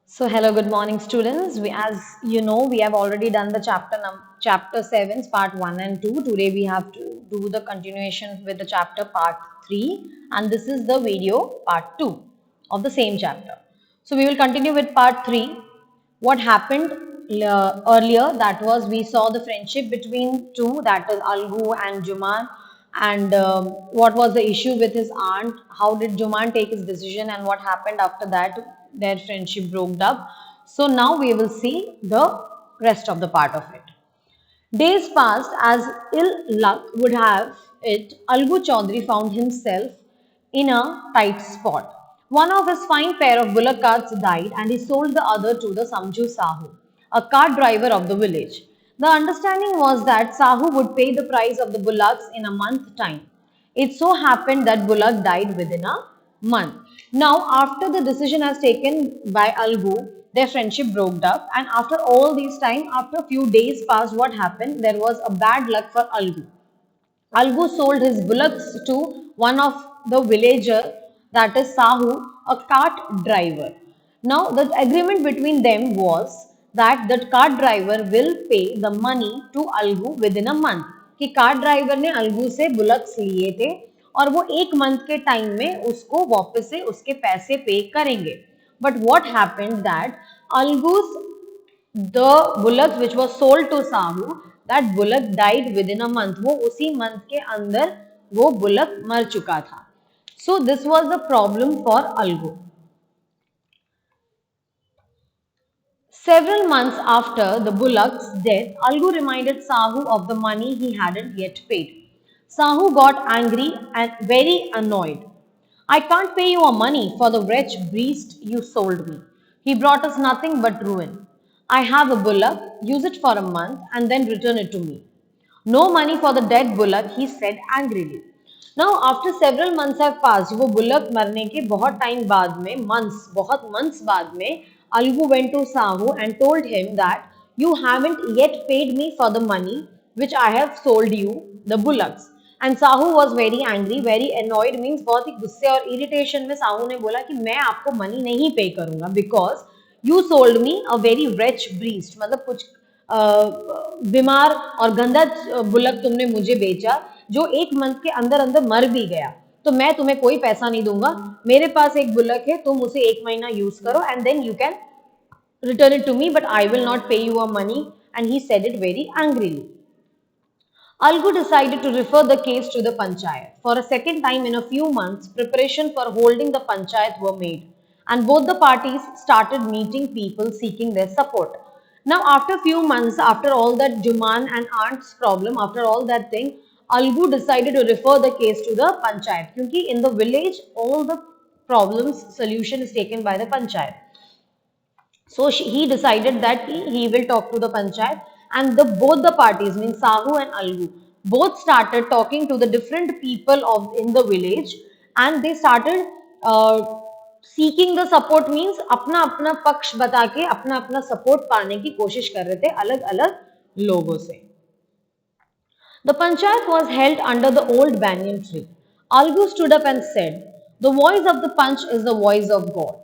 So hello, good morning, students. As you know, we have already done the chapter 7, part 1 and 2. Today we have to do the continuation with the chapter part 3, and this is the video part 2 of the same chapter. So we will continue with part 3. What happened earlier, that was we saw the friendship between two, that is Algu and Juman, and what was the issue with his aunt, how did Juman take his decision, and what happened after that their friendship broke up. So now we will see the rest of the part of it. Days passed as ill luck would have it. Algu Chaudhary found himself in a tight spot. One of his fine pair of bullock carts died and he sold the other to the Samju Sahu, a cart driver of the village. The understanding was that Sahu would pay the price of the bullocks in a month's time. It so happened that Bullock died within a month. Now, after the decision has taken by Algu, their friendship broke up, and after all this time, after a few days passed, what happened? There was a bad luck for Algu. Algu sold his bullocks to one of the villager, that is Sahu, a cart driver. Now, the agreement between them was that the cart driver will pay the money to Algu within a month. कि car driver ने अलगू से bullocks लिए थे और वो एक month के time में उसको वापस से उसके पैसे पे करेंगे. But what happened that Algu's the bullock which was sold to Sahu, that bullock died within a month. वो उसी month के अंदर वो bullock मर चुका था. So this was the problem for Algu. Several months after the bullock's death, Algu reminded Sahu of the money he hadn't yet paid. Sahu got angry and very annoyed. I can't pay you money for the wretched beast you sold me. He brought us nothing but ruin. I have a bullock, use it for a month and then return it to me. No money for the dead bullock, he said angrily. Now after several months have passed, वो bullock मरने के बहुत time बाद में, बहुत months बाद में, Algu went to Sahu and told him that you haven't yet paid me for the money which I have sold you the bullocks. And Sahu was very angry, very annoyed, means बहुत ही गुस्से और irritation में साहू ने बोला कि मैं आपको money नहीं pay करूँगा because you sold me a very wretched beast. मतलब कुछ बीमार और गंदा बुलक तुमने मुझे बेचा जो एक मंथ के अंदर अंदर मर भी गया, तो मैं तुम्हें कोई पैसा नहीं दूंगा. मेरे पास एक बुलक है, तुम उसे एक महीना यूज करो and then you can return it to me, but I will not pay you a money. And he said it very angrily. Algu decided to refer the case to the panchayat. For a second time in a few months, preparation for holding the panchayat were made, and both the parties started meeting people seeking their support. Now, after a few months, after all that Juman and aunt's problem, after all that thing, Algu decided to refer the case to the panchayat. Because in the village, all the problems solution is taken by the panchayat. So he decided that he will talk to the panchayat, and both the parties, means Sahu and Algu, both started talking to the different people in the village, and they started seeking the support, means अपना अपना पक्ष बता के अपना अपना support पाने की कोशिश कर रहे थे अलग अलग लोगों से. The panchayat was held under the old banyan tree. Algu stood up and said, "The voice of the panch is the voice of God.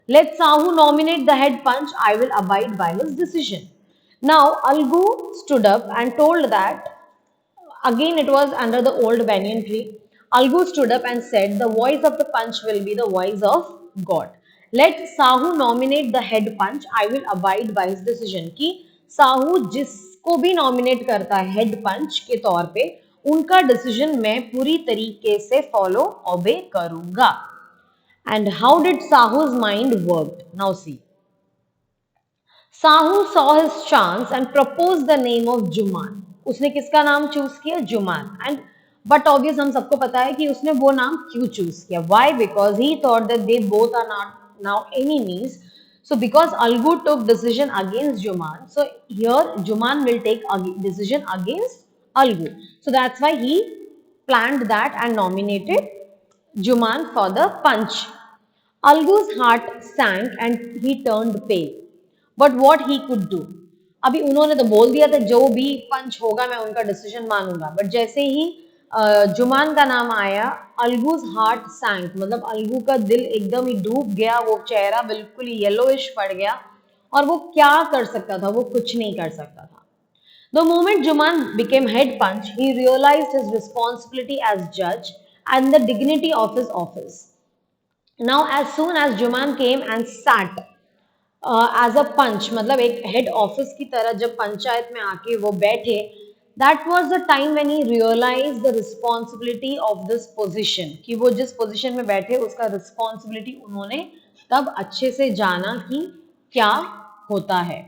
Let Sahu nominate the head panch, I will abide by his decision." Now, Algu stood up and told that, again it was under the old banyan tree. Algu stood up and said, "The voice of the panch will be the voice of God. Let Sahu nominate the head panch, I will abide by his decision." कि साहू जिसको भी nominate करता है head पंच के तौर पे, उनका decision मैं पूरी तरीके से फॉलो ओबे करूंगा. And how did Sahu's mind worked? Now see. Sahu saw his chance and proposed the name of Juman. उसने किसका नाम चूज किया? जुमान. And but obvious हम सबको पता है कि उसने वो नाम क्यों चूज किया. Why? Because he thought that they both are not now enemies. So because Algu took decision against Juman, so here Juman will take decision against Algu. So that's why he planned that and nominated Juman for the punch. Algu's heart sank and he turned pale. But what he could do? अभी उन्होंने तो बोल दिया था जो भी पंच होगा मैं उनका डिसीजन मानूंगा, बट जैसे ही जुमान का नाम आया, अलगूज हार्ट सैंक, मतलब अलगू का दिल एकदम ही डूब गया, वो चेहरा बिल्कुल ही येलोइश पड़ गया और वो क्या कर सकता था, वो कुछ नहीं कर सकता था. The moment Juman became head punch, he realized his responsibility as judge and the dignity of his office. Now, as soon as Juman came and sat as a punch, मतलब एक हेड ऑफिस की तरह जब पंचायत में आके वो बैठे, that was the time when he realize the responsibility of this position, कि वो जिस पोजीशन में बैठे उसका रिस्पॉन्सिबिलिटी उन्होंने तब अच्छे से जाना कि क्या होता है.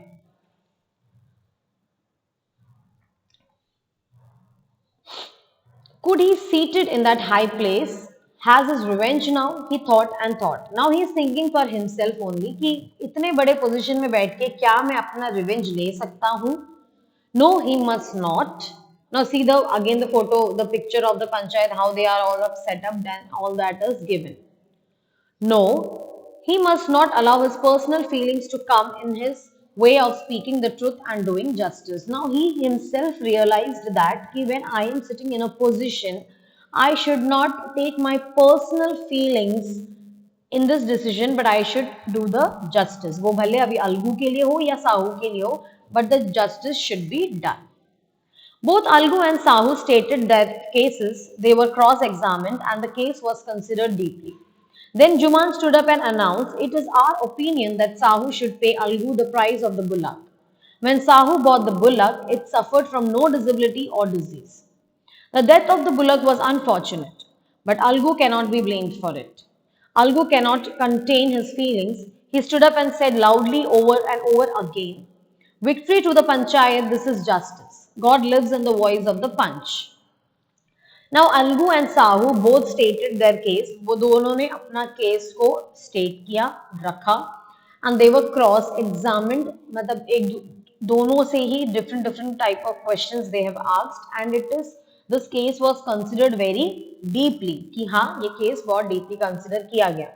Could he seated in that high place has his revenge now? He thought and thought. Now he is thinking for himself only कि इतने बड़े पोजीशन में बैठ के क्या मैं अपना रिवेंज ले सकता हूँ? No, he must not. Now see the again the photo, the picture of the panchayat, how they are all up set up, then all that is given. No, he must not allow his personal feelings to come in his way of speaking the truth and doing justice. Now he himself realized that when I am sitting in a position, I should not take my personal feelings in this decision, but I should do the justice. वो भले अभी अलगू के लिए हो या साहू के लिए हो, but the justice should be done. Both Algu and Sahu stated their cases. They were cross-examined and the case was considered deeply. Then Juman stood up and announced, "It is our opinion that Sahu should pay Algu the price of the bullock. When Sahu bought the bullock, it suffered from no disability or disease. The death of the bullock was unfortunate, but Algu cannot be blamed for it. Algu cannot contain his feelings. He stood up and said loudly over and over again, 'Victory to the Panchayat, this is justice. God lives in the voice of the punch.' Now Algu and Sahu both stated their case. वो दोनों ने अपना case को state किया, रखा, and they were cross examined, मतलब एक दोनों से ही different type of questions they have asked, and this case was considered very deeply, कि हाँ ये केस बहुत deeply consider किया गया.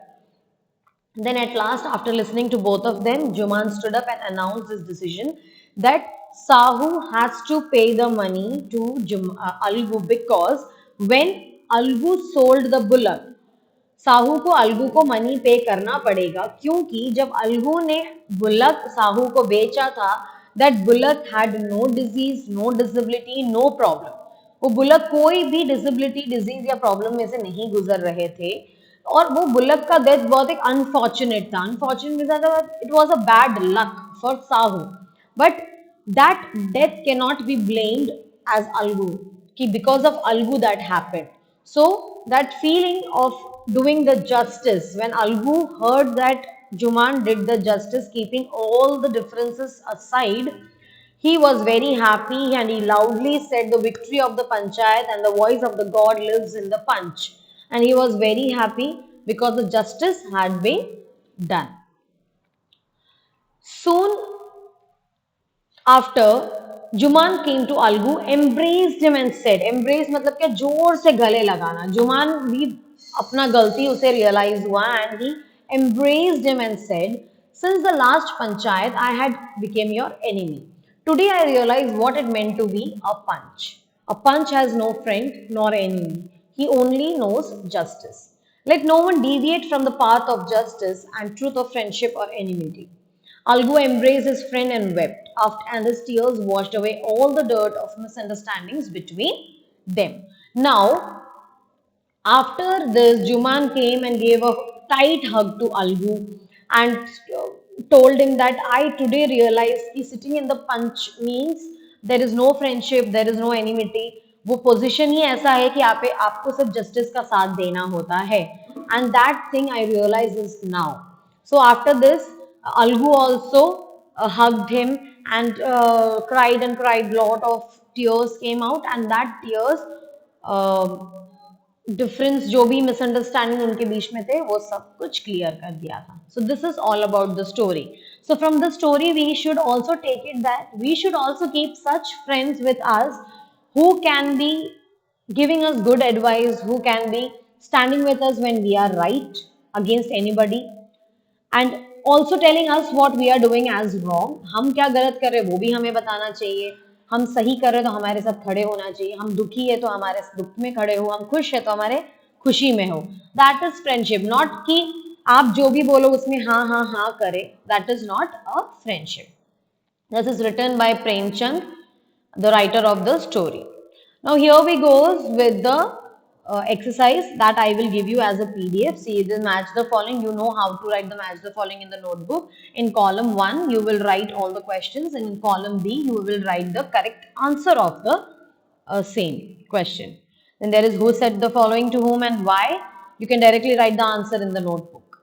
Then at last, after listening to both of them, Juman stood up and announced his decision that Sahu has to pay the money to Algu, because when Algu sold the bullock, Sahu को अलगू को money पे करना पड़ेगा, क्योंकि जब अलगू ने bullock Sahu को बेचा था, that bullock had no disease, no disability, no problem. वो बुलक कोई भी डिसेबिलिटी, डिजीज या प्रॉब्लम में से नहीं गुजर रहे थे, और वो बुलक का डेथ बहुत एक अनफॉर्चुनेट था. Unfortunate, it was a bad luck for Sahu, but that death can not be blamed as Algu, कि because of Algu that happened. So that feeling of doing the justice, when Algu heard that Juman did the justice, keeping all the differences aside, he was very happy and he loudly said, "The victory of the Panchayat and the voice of the God lives in the punch." And he was very happy because the justice had been done. Soon after, जुमान came to Algu, embraced him and said, embrace मतलब क्या, जोर से गले लगाना. जुमान भी अपना गलती उसे realize हुआ, and he embraced him and said, "Since the last panchayat I had become your enemy. Today I realize what it meant to be a punch. A punch has no friend nor enemy. He only knows justice. Let no one deviate from the path of justice and truth of friendship or enmity." Algu embraced his friend and wept, and his tears washed away all the dirt of misunderstandings between them. Now, after this, Juman came and gave a tight hug to Algu and told him that, "I today realized that sitting in the punch means there is no friendship, there is no enmity. वो position ही ऐसा है कि आपको सिर्फ justice का साथ देना होता है, and that thing I realize is now." So after this, Algu also hugged him and cried and cried. Lot of tears came out, and that tears difference जो भी मिसअंडरस्टैंडिंग उनके बीच में थे वो सब कुछ क्लियर कर दिया था. So this is all about the story. So from the story we should also take it that we should also keep such friends with us who can be giving us good advice, who can be standing with us when we are right against anybody, and also telling us what we are doing as wrong. हम क्या गलत कर रहे हैं वो भी हमें बताना चाहिए. हम सही कर रहे हैं तो हमारे साथ खड़े होना चाहिए, हम दुखी है तो हमारे दुख में खड़े हो, हम खुश है तो हमारे खुशी में हो. That is friendship. नॉट कि आप जो भी बोलो उसमें हाँ हाँ हाँ करे. That is not a friendship. This is written by Premchand, the writer of the story. Now here we goes with the exercise that I will give you as a PDF. See, the match the following. You know how to write the match the following in the notebook. In column 1, you will write all the questions, and in column B, you will write the correct answer of the same question. Then there is who said the following to whom and why. You can directly write the answer in the notebook.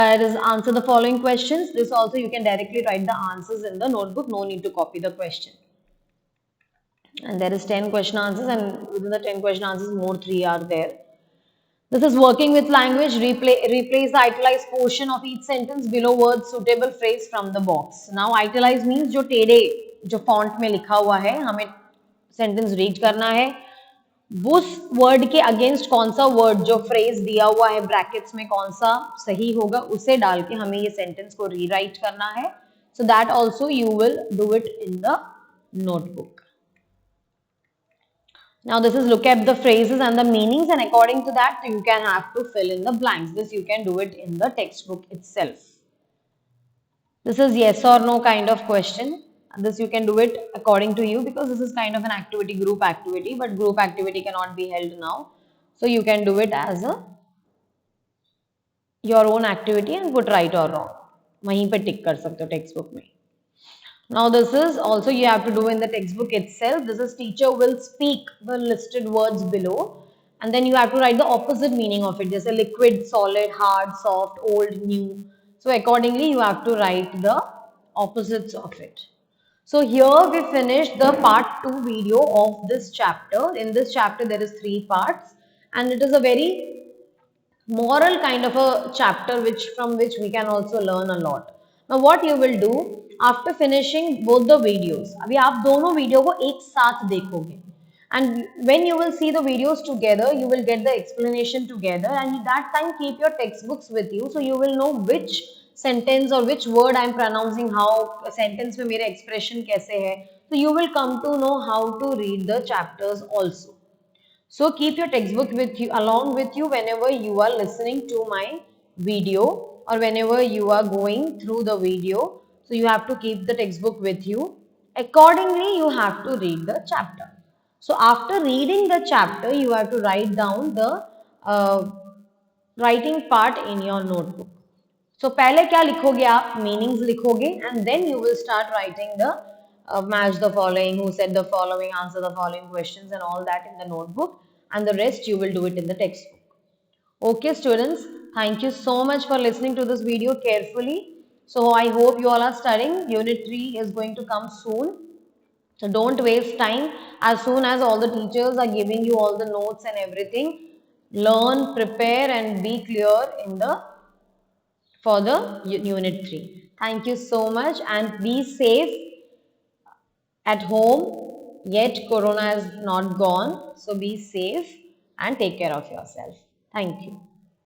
There is answer the following questions. This also you can directly write the answers in the notebook. No need to copy the question. And there is 10 question answers, and within the 10 question answers more 3 are there. This is working with language. Replace the italicized portion of each sentence below words suitable phrase from the box. Now italize means जो टेढ़े जो font में लिखा हुआ है हमें sentence read करना है, उस word के against कौन सा word जो phrase दिया हुआ है brackets में कौन सा सही होगा उसे डाल के हमें ये sentence को rewrite करना है. So that also you will do it in the notebook. Now this is look at the phrases and the meanings, and according to that you can have to fill in the blanks. This you can do it in the textbook itself. This is yes or no kind of question. This you can do it according to you because this is kind of an activity, group activity, but group activity cannot be held now. So you can do it as a your own activity and put right or wrong. वहीं पे टिक कर सकते हो textbook में. Now this is also you have to do in the textbook itself. This is teacher will speak the listed words below, and then you have to write the opposite meaning of it. Just a liquid, solid, hard, soft, old, new. So accordingly you have to write the opposites of it. So here we finished the part 2 video of this chapter. In this chapter there is 3 parts, and it is a very moral kind of a chapter from which we can also learn a lot. Now what you will do after finishing both the videos, अभी आप दोनों video को एक साथ देखोगे, and when you will see the videos together you will get the explanation together, and that time keep your textbooks with you so you will know which sentence or which word I am pronouncing how, sentence में मेरे expression कैसे है, so you will come to know how to read the chapters also. So keep your textbook with you along with you whenever you are listening to my video or whenever you are going through the video. So you have to keep the textbook with you. Accordingly, you have to read the chapter. So after reading the chapter, you have to write down the writing part in your notebook. So पहले क्या लिखोगे आप? Meanings लिखोगे, and then you will start writing the match the following, who said the following, answer the following questions and all that in the notebook, and the rest you will do it in the textbook. Okay students, thank you so much for listening to this video carefully. So I hope you all are studying. Unit 3 is going to come soon. So don't waste time. As soon as all the teachers are giving you all the notes and everything, learn, prepare and be clear in the for the unit 3. Thank you so much and be safe at home. Yet corona is not gone. So be safe and take care of yourself. Thank you.